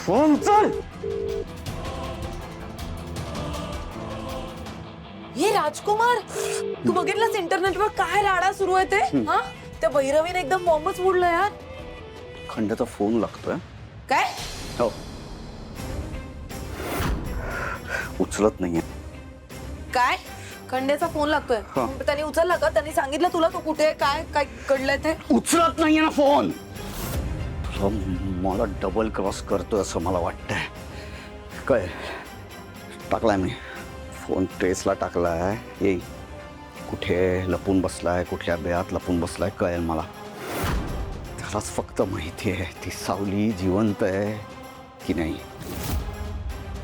Phone चल. हे राजकुमार, तू बघितलंस इंटरनेटवर काय राडा सुरू आहे ते? हा, त्या भैरवीने एकदम बॉम्बच फोडला यार. खंड्याचा फोन लागतोय. काय? हो, उचलत नाहीये. काय? खंड्याचा फोन लागतोय. हा. त्यांनी उचलला का? त्यांनी सांगितलं तुला तो कुठे आहे, काय काय घडलंय ते? उचलत नाहीये ना फोन. मला डबल क्रॉस करतोय असं मला वाटतंय. काय टाकलाय मी फोन, ट्रेसला टाकलाय. ये कुठे लपून बसलाय, कुठल्या बेळात लपून बसलाय कळेल मला. त्यालाच फक्त माहिती आहे ती सावली जिवंत आहे की नाही,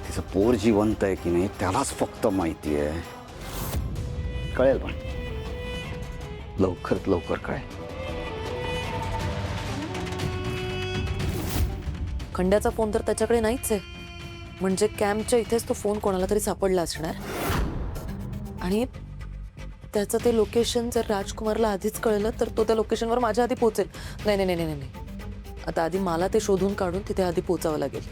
तिचं पोर जिवंत आहे की नाही, त्यालाच फक्त माहिती आहे. कळेल पण लवकरात लवकर कळेल. खंड्याचा फोन तर त्याच्याकडे नाहीच आहे. म्हणजे कॅम्पच्या इथेच तो फोन कोणाला तरी सापडला असणार. आणि त्याचं ते लोकेशन जर राजकुमारला आधीच कळलं तर तो त्या लोकेशनवर माझ्या आधी पोहोचेल. नाही नाही नाही नाही नाही, आता आधी मला ते शोधून काढून तिथे आधी पोचावं लागेल.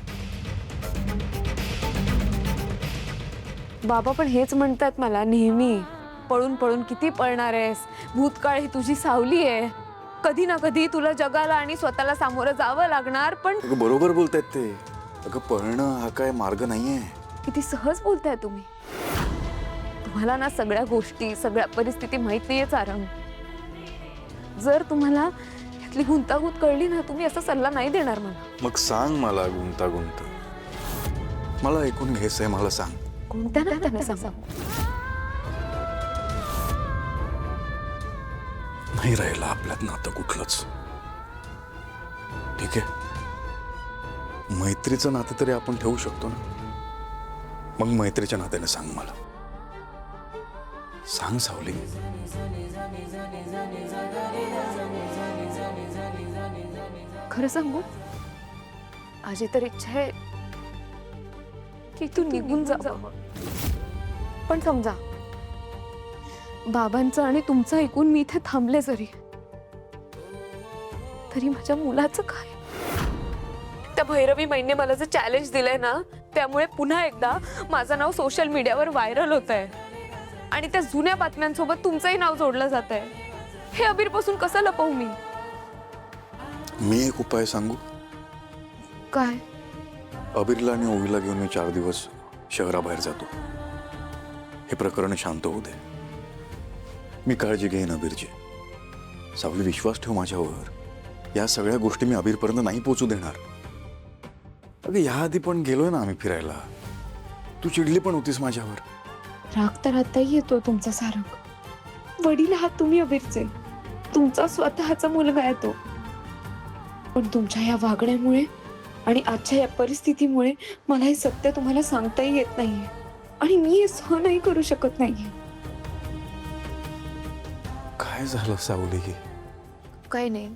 बाबा पण हेच म्हणतात मला नेहमी, पळून पळून किती पळणार आहेस, भूतकाळ ही तुझी सावली आहे, कधी ना कधी तुला जगाला आणि स्वतःला सामोरं जावं लागणार. पण अगं बरोबर बोलतायत ते. अगं पळणं हा काय मार्ग नाहीये. किती सहज बोलताय तुम्ही. तुम्हाला ना सगळ्या गोष्टी, सगळ्या परिस्थिती माहित नाहीये सारंग. जर तुम्हाला यातली गुंतागुंत कळली ना, तुम्ही असा सल्ला नाही देणार मला. मग सांग मला गुंतागुंत. मला ऐकून घ्यायचंय, मला सांग. कोणत्या ना त्यांना सांगा. नाही राहिलं आपल्यात नातं कुठलंच. ठीक आहे, मैत्रीचं नातं तरी आपण ठेवू शकतो ना. मग मैत्रीच्या नात्याने सांग मला. सांग सावली. खरं सांगू, माझी तर इच्छा आहे की तू निघून जावं. पण समजा बाबांचं आणि तुमचं ऐकून मी इथे थांबले जरी, तरी माझ्या मुलाचं काय? त्या भैरवी माईने मला जे चॅलेंज दिलंय ना, त्यामुळे पुन्हा एकदा माझं नाव सोशल मीडियावर व्हायरल होत आहे आणि त्या जुन्या बातम्यांसोबत तुमचंही नाव जोडलं जात आहे. हे अबीर पासून कसं लपवू मी? मी एक उपाय सांगू. काय? अबीरला आणि ओवीला घेऊन मी 4 दिवस शहराबाहेर जातो. हे प्रकरण शांत होऊ दे. मी काळजी घेईन अबीरची. सावली, विश्वास ठेव माझ्यावर. या सगळ्या गोष्टी मी अबीरपर्यंत नाही पोहोचू देणार. अगं याआधी पण गेलोय ना आम्ही फिरायला. तू चिडली पण होतीस माझ्यावर. राग तर आताही येतो तुमचा सारंग. वडील आहात तुम्ही अबीरचे, तुमचा स्वतःचा मुलगा आहे तो. पण तुमच्या या वागण्यामुळे आणि आजच्या या परिस्थितीमुळे मला हे सत्य तुम्हाला सांगताही येत नाहीये आणि मी हे सहनही करू शकत नाहीये. काय झालं सावली? काही नाही,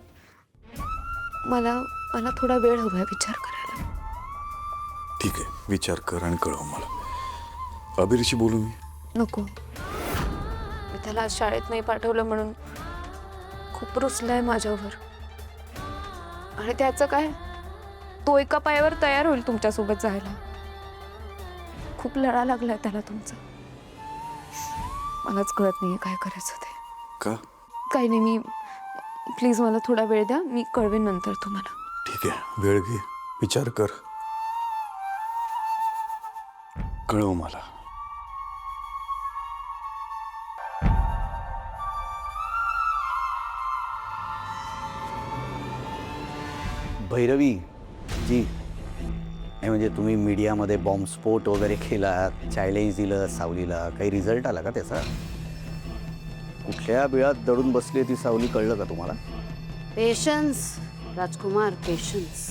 मला थोडा वेळ हवाय विचार करायला. ठीक आहे, विचार कर आणि कळव मला. अबीरशी बोलू मी? नको, मी त्याला आज शाळेत नाही पाठवलं म्हणून खूप रुसलाय माझ्यावर. आणि त्याचं काय, तो एका पायावर तयार होईल तुमच्यासोबत जायला. खूप लढा लागलाय त्याला तुमचा. मलाच कळत नाहीये काय करायचं ते. का? काही नाही, मी प्लीज मला थोडा वेळ द्या, मी कळवेन नंतर तुम्हाला. ठीक आहे, वेळ घे, विचार कर, कळव मला. भैरवी जी, नाही म्हणजे तुम्ही मीडियामध्ये बॉम्बस्फोट वगैरे केला, चॅलेंज दिलं सावलीला, काही रिझल्ट आला का त्याचा? कुठल्या बिळात दडून बसली ती सावली, कळलं का तुम्हाला? पेशन्स राजकुमार, पेशन्स.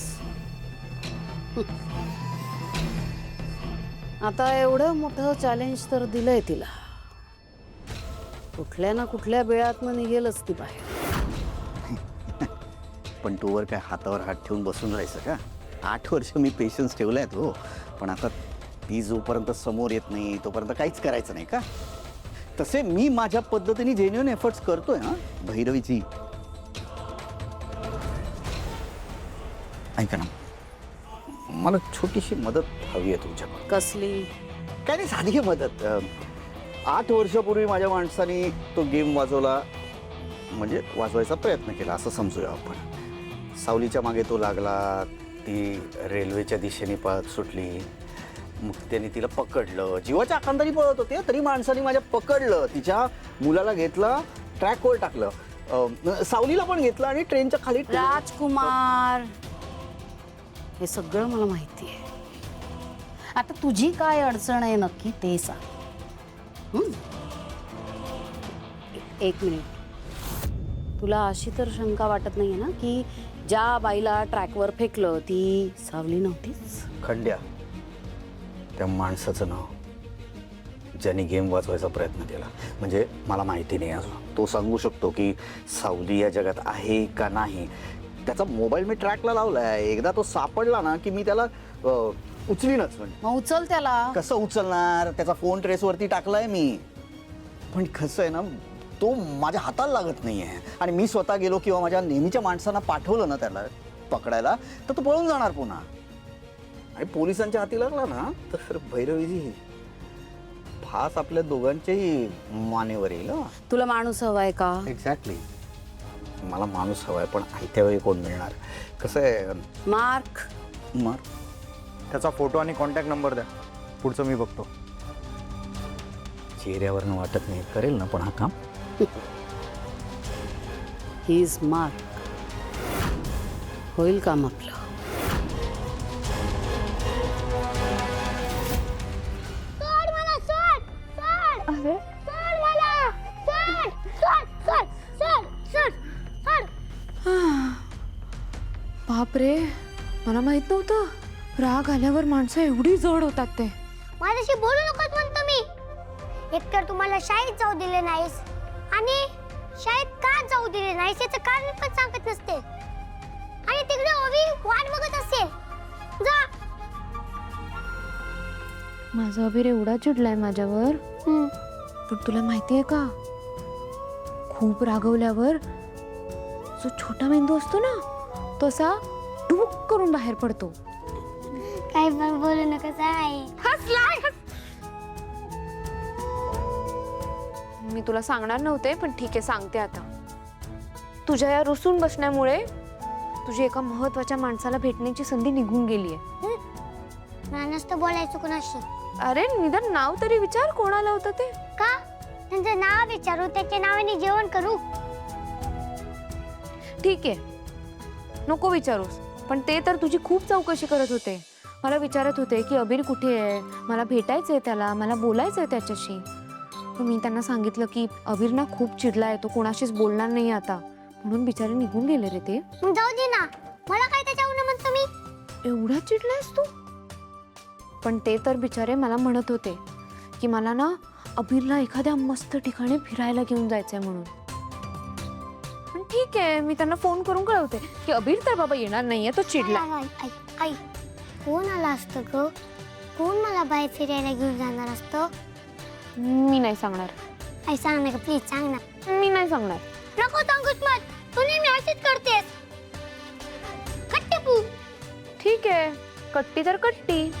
आता एवढं मोठं चॅलेंज तर दिलंय तिला. कुठल्या ना कुठल्या बिळातनं निघेलच ती बाहेर. पण तोवर काय हातावर हात ठेवून बसून राहायचं का? 8 वर्ष मी पेशन्स ठेवलाय हो, पण आता ती जोपर्यंत समोर येत नाही तोपर्यंत काहीच करायचं नाही का? तसे मी माझ्या पद्धतीने जेन्युइन एफर्ट्स करतोय. हा भैरवीची, ऐका ना, मला छोटीशी मदत हवी आहे तुमच्याकडून. कसली? काय नाही, साधी मदत. 8 वर्षापूर्वी माझ्या माणसाने तो गेम वाजवला, म्हणजे वाजवायचा प्रयत्न केला असं समजूया आपण. सावलीच्या मागे तो लागला, ती रेल्वेच्या दिशेने पळत सुटली, मग त्याने तिला पकडलं. जीवाच्या आकांताने पळत होते तरी माणसाने माझ्या पकडलं, तिच्या मुलाला घेतलं, ट्रॅकवर टाकलं, सावलीला पण घेतलं आणि ट्रेनच्या खाली राजकुमार, हे सगळं मला माहिती आहे. आता तुझी काय अडचण आहे नक्की ते सांग. एक मिनिट, तुला अशी तर शंका वाटत नाहीये ना की ज्या बाईला ट्रॅकवर फेकलं ती सावली नव्हतीच? खंड्या, त्या माणसाचं नाव ज्याने गेम वाजवायचा प्रयत्न केला, म्हणजे मला माहिती नाही अजून. तो सांगू शकतो की सावली या जगात आहे का नाही. त्याचा मोबाईल मी ट्रॅकला लावलाय, एकदा तो सापडला ना की मी त्याला उचलीनच. म्हणजे मग उचल त्याला. कसं उचलणार, त्याचा फोन ट्रेसवरती टाकलाय मी, पण कसं आहे ना, तो माझ्या हाताला लागत नाही आहे. आणि मी स्वतः गेलो किंवा माझ्या नेहमीच्या माणसांना पाठवलं ना त्याला पकडायला, तर तो पळून जाणार पुन्हा. आणि पोलिसांच्या हाती लागला ना तर भैरवीजी फास आपल्या दोघांच्याही मानेवर येईल. तुला माणूस हवाय का? एक्झॅक्टली, मला माणूस हवाय, पण आयत्या वेळी कोण मिळणार. कसं आहे मार्क, मग त्याचा फोटो आणि कॉन्टॅक्ट नंबर द्या, पुढचं मी बघतो. चेहऱ्यावरनं वाटत नाही करेल ना पण हा काम. He is mark. होईल काम आपलं. बापरे, मला माहित नव्हतं राग आल्यावर माणसं एवढी जड होतात ते. माझ्याशी बोलू नकोस म्हणतो मी. एकतर तुम्हाला शाळेत जाऊ दिले नाहीस आणि शाळेत का जाऊ दिले नाहीस याचं कारण पण सांगत नसते. आणि तिकडे ओवी वाट बघत असेल. जा. माझा अभिर एवढा चिडलाय माझ्यावर, पण तुला माहितीये का, खूप रागवल्यावर जो छोटा मेंदू असतो ना तो असा डुक करून बाहेर पडतो. काही पण बोलू नकोस आहे. मी तुला सांगणार नव्हते, पण ठीक आहे, सांगते आता. तुझ्या या रुसून बसण्यामुळे तुझी एका महत्वाच्या माणसाला भेटण्याची संधी निघून गेलीये. नसतं बोलायचं कुणाशी. अरे निदान नाव तरी विचार, कोणाला होतं ते. का? त्यांचं नाव विचारू, त्याच्या नावाने जेवण करू. ठीक आहे, नको विचारूस, पण ते तर तुझी खूप चौकशी करत होते. मला विचारत होते की अबीर कुठे आहे, मला भेटायचंय त्याला, मला बोलायचंय त्याच्याशी. पण मी त्यांना सांगितलं की अबीर ना खूप चिडला आहे, तो कोणाशीच बोलणार नाही आता, म्हणून बिचारे निघून गेले रे ते. मग जाऊ दे ना, मला काय त्याच्यावर म्हणतो मी. एवढा चिडलायस तू? पण ते तर बिचारे मला म्हणत होते की मला ना अबीरला एखाद्या मस्त ठिकाणी फिरायला घेऊन जायचंय म्हणून. पण ठीक आहे, मी त्यांना फोन करून कळवते की अबीर तर बाबा येणार नाहीये, तो चिडला. आई, कोण आला असतं ग? कोण मला बाहेर फिरायला घेऊन जाणार असतं? मी नाही सांगणार. आई सांग ना, प्लीज सांग ना. मी नाही सांगणार. नको सांगूच मत, तू नेहमी अशीच करतेस. कट्टे पू. ठीक आहे, कट्टी तर कट्टी.